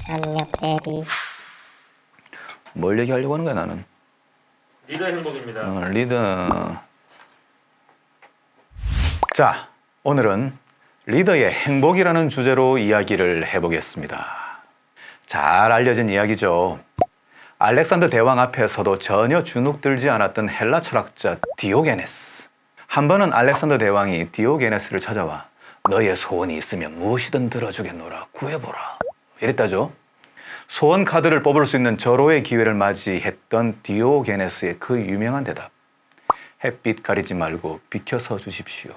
압력 대리. 뭘 얘기하려고 하는 거야 나는? 리더 행복입니다. 리더. 자, 오늘은 리더의 행복이라는 주제로 이야기를 해보겠습니다. 잘 알려진 이야기죠. 알렉산더 대왕 앞에서도 전혀 주눅들지 않았던 헬라 철학자 디오게네스. 한 번은 알렉산더 대왕이 디오게네스를 찾아와 너의 소원이 있으면 무엇이든 들어주겠노라, 구해보라 이랬다죠. 소원 카드를 뽑을 수 있는 절호의 기회를 맞이했던 디오게네스의 그 유명한 대답. 햇빛 가리지 말고 비켜서 주십시오.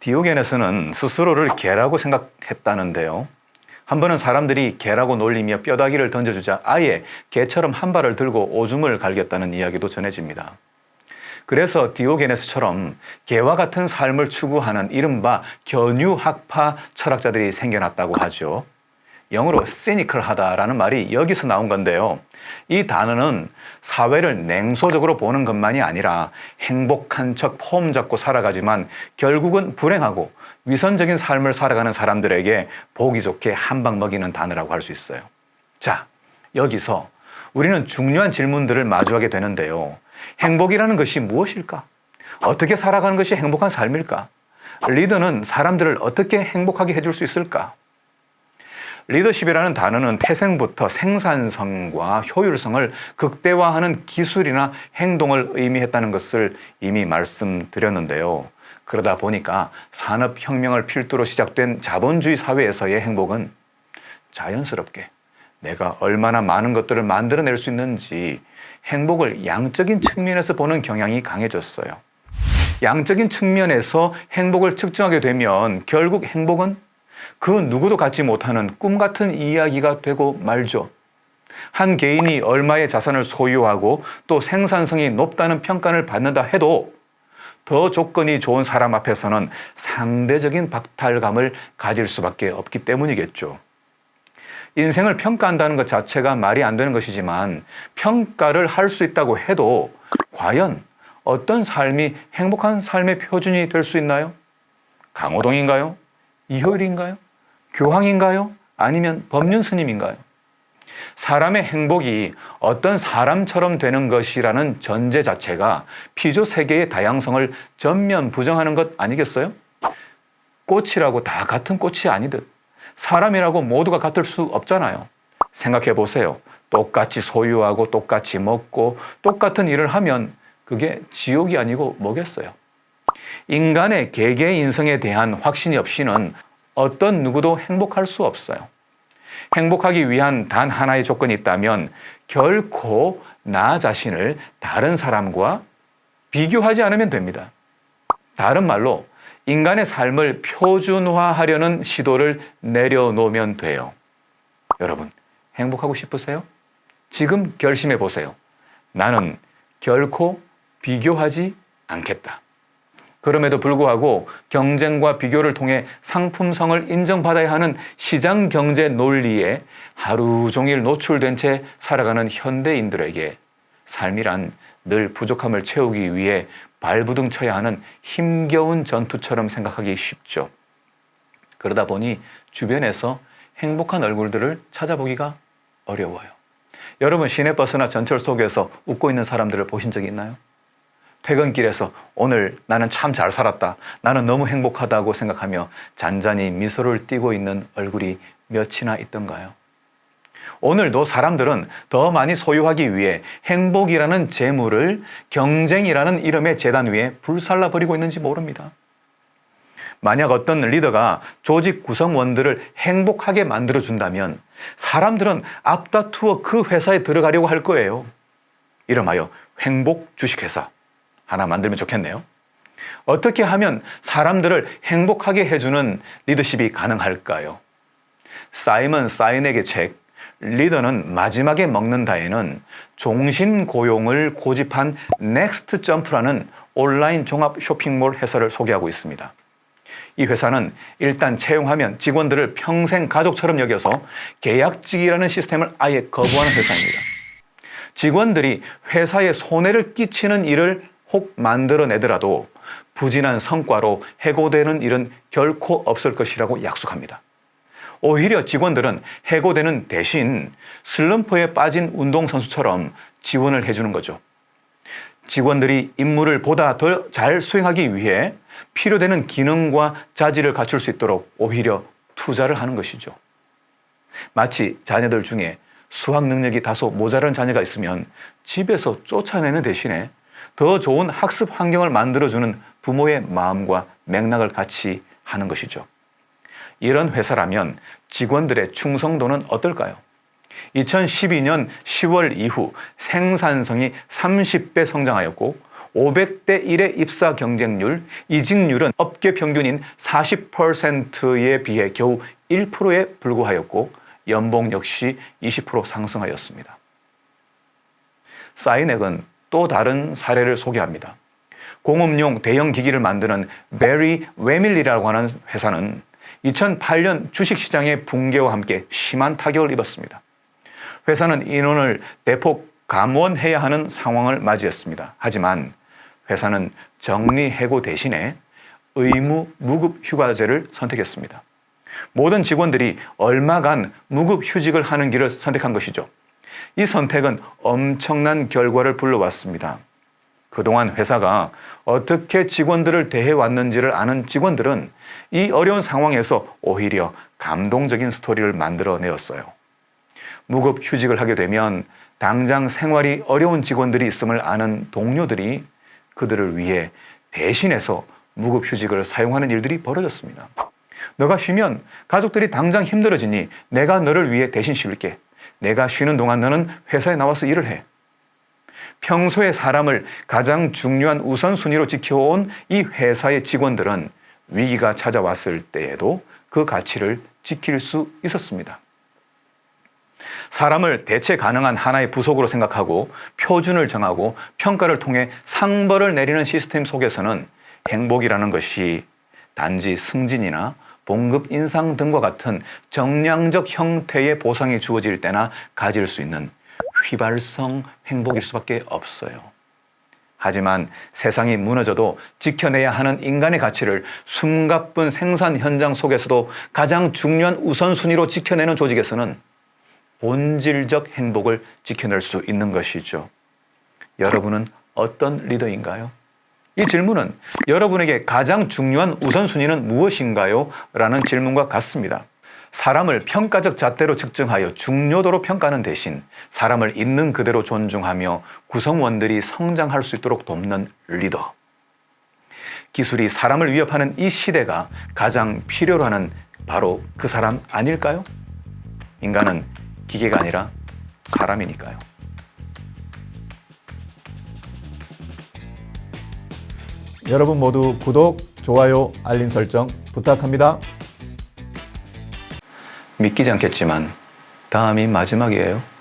디오게네스는 스스로를 개라고 생각했다는데요. 한 번은 사람들이 개라고 놀리며 뼈다귀를 던져주자 아예 개처럼 한 발을 들고 오줌을 갈겼다는 이야기도 전해집니다. 그래서 디오게네스처럼 개와 같은 삶을 추구하는 이른바 견유학파 철학자들이 생겨났다고 하죠. 영어로 시니컬하다라는 말이 여기서 나온 건데요. 이 단어는 사회를 냉소적으로 보는 것만이 아니라 행복한 척 폼 잡고 살아가지만 결국은 불행하고 위선적인 삶을 살아가는 사람들에게 보기 좋게 한 방 먹이는 단어라고 할 수 있어요. 자, 여기서 우리는 중요한 질문들을 마주하게 되는데요. 행복이라는 것이 무엇일까? 어떻게 살아가는 것이 행복한 삶일까? 리더는 사람들을 어떻게 행복하게 해줄 수 있을까? 리더십이라는 단어는 태생부터 생산성과 효율성을 극대화하는 기술이나 행동을 의미했다는 것을 이미 말씀드렸는데요. 그러다 보니까 산업혁명을 필두로 시작된 자본주의 사회에서의 행복은 자연스럽게 내가 얼마나 많은 것들을 만들어낼 수 있는지 행복을 양적인 측면에서 보는 경향이 강해졌어요. 양적인 측면에서 행복을 측정하게 되면 결국 행복은 그 누구도 갖지 못하는 꿈 같은 이야기가 되고 말죠. 한 개인이 얼마의 자산을 소유하고 또 생산성이 높다는 평가를 받는다 해도 더 조건이 좋은 사람 앞에서는 상대적인 박탈감을 가질 수밖에 없기 때문이겠죠. 인생을 평가한다는 것 자체가 말이 안 되는 것이지만 평가를 할 수 있다고 해도 과연 어떤 삶이 행복한 삶의 표준이 될 수 있나요? 강호동인가요? 이효일인가요? 교황인가요? 아니면 법륜 스님인가요? 사람의 행복이 어떤 사람처럼 되는 것이라는 전제 자체가 피조 세계의 다양성을 전면 부정하는 것 아니겠어요? 꽃이라고 다 같은 꽃이 아니듯 사람이라고 모두가 같을 수 없잖아요. 생각해 보세요. 똑같이 소유하고 똑같이 먹고 똑같은 일을 하면 그게 지옥이 아니고 뭐겠어요? 인간의 개개 인성에 대한 확신이 없이는 어떤 누구도 행복할 수 없어요. 행복하기 위한 단 하나의 조건이 있다면 결코 나 자신을 다른 사람과 비교하지 않으면 됩니다. 다른 말로 인간의 삶을 표준화하려는 시도를 내려놓으면 돼요. 여러분, 행복하고 싶으세요? 지금 결심해 보세요. 나는 결코 비교하지 않겠다. 그럼에도 불구하고 경쟁과 비교를 통해 상품성을 인정받아야 하는 시장 경제 논리에 하루 종일 노출된 채 살아가는 현대인들에게 삶이란 늘 부족함을 채우기 위해 발부둥 쳐야 하는 힘겨운 전투처럼 생각하기 쉽죠. 그러다 보니 주변에서 행복한 얼굴들을 찾아보기가 어려워요. 여러분, 시내버스나 전철 속에서 웃고 있는 사람들을 보신 적이 있나요? 퇴근길에서 오늘 나는 참 잘 살았다, 나는 너무 행복하다고 생각하며 잔잔히 미소를 띠고 있는 얼굴이 몇이나 있던가요? 오늘도 사람들은 더 많이 소유하기 위해 행복이라는 재물을 경쟁이라는 이름의 재단 위에 불살라 버리고 있는지 모릅니다. 만약 어떤 리더가 조직 구성원들을 행복하게 만들어준다면 사람들은 앞다투어 그 회사에 들어가려고 할 거예요. 이름하여 행복 주식회사 하나 만들면 좋겠네요. 어떻게 하면 사람들을 행복하게 해주는 리더십이 가능할까요? 사이먼 사이넥의 책 리더는 마지막에 먹는다에는 종신고용을 고집한 넥스트 점프라는 온라인 종합 쇼핑몰 회사를 소개하고 있습니다. 이 회사는 일단 채용하면 직원들을 평생 가족처럼 여겨서 계약직이라는 시스템을 아예 거부하는 회사입니다. 직원들이 회사에 손해를 끼치는 일을 혹 만들어내더라도 부진한 성과로 해고되는 일은 결코 없을 것이라고 약속합니다. 오히려 직원들은 해고되는 대신 슬럼프에 빠진 운동선수처럼 지원을 해주는 거죠. 직원들이 임무를 보다 더 잘 수행하기 위해 필요되는 기능과 자질을 갖출 수 있도록 오히려 투자를 하는 것이죠. 마치 자녀들 중에 수학 능력이 다소 모자란 자녀가 있으면 집에서 쫓아내는 대신에 더 좋은 학습 환경을 만들어주는 부모의 마음과 맥락을 같이 하는 것이죠. 이런 회사라면 직원들의 충성도는 어떨까요? 2012년 10월 이후 생산성이 30배 성장하였고 500대 1의 입사 경쟁률, 이직률은 업계 평균인 40%에 비해 겨우 1%에 불과하였고 연봉 역시 20% 상승하였습니다. 사이넥은 또 다른 사례를 소개합니다. 공업용 대형 기기를 만드는 베리 웨밀리라고 하는 회사는 2008년 주식시장의 붕괴와 함께 심한 타격을 입었습니다. 회사는 인원을 대폭 감원해야 하는 상황을 맞이했습니다. 하지만 회사는 정리해고 대신에 의무 무급 휴가제를 선택했습니다. 모든 직원들이 얼마간 무급 휴직을 하는 길을 선택한 것이죠. 이 선택은 엄청난 결과를 불러왔습니다. 그동안 회사가 어떻게 직원들을 대해왔는지를 아는 직원들은 이 어려운 상황에서 오히려 감동적인 스토리를 만들어내었어요. 무급 휴직을 하게 되면 당장 생활이 어려운 직원들이 있음을 아는 동료들이 그들을 위해 대신해서 무급 휴직을 사용하는 일들이 벌어졌습니다. 너가 쉬면 가족들이 당장 힘들어지니 내가 너를 위해 대신 쉴게. 내가 쉬는 동안 너는 회사에 나와서 일을 해. 평소에 사람을 가장 중요한 우선순위로 지켜온 이 회사의 직원들은 위기가 찾아왔을 때에도 그 가치를 지킬 수 있었습니다. 사람을 대체 가능한 하나의 부속으로 생각하고 표준을 정하고 평가를 통해 상벌을 내리는 시스템 속에서는 행복이라는 것이 단지 승진이나 봉급 인상 등과 같은 정량적 형태의 보상이 주어질 때나 가질 수 있는 휘발성 행복일 수밖에 없어요. 하지만 세상이 무너져도 지켜내야 하는 인간의 가치를 숨가쁜 생산 현장 속에서도 가장 중요한 우선순위로 지켜내는 조직에서는 본질적 행복을 지켜낼 수 있는 것이죠. 여러분은 어떤 리더인가요? 이 질문은 여러분에게 가장 중요한 우선순위는 무엇인가요? 라는 질문과 같습니다. 사람을 평가적 잣대로 측정하여 중요도로 평가하는 대신 사람을 있는 그대로 존중하며 구성원들이 성장할 수 있도록 돕는 리더. 기술이 사람을 위협하는 이 시대가 가장 필요로 하는 바로 그 사람 아닐까요? 인간은 기계가 아니라 사람이니까요. 여러분 모두 구독, 좋아요, 알림 설정 부탁합니다. 믿기지 않겠지만 다음이 마지막이에요.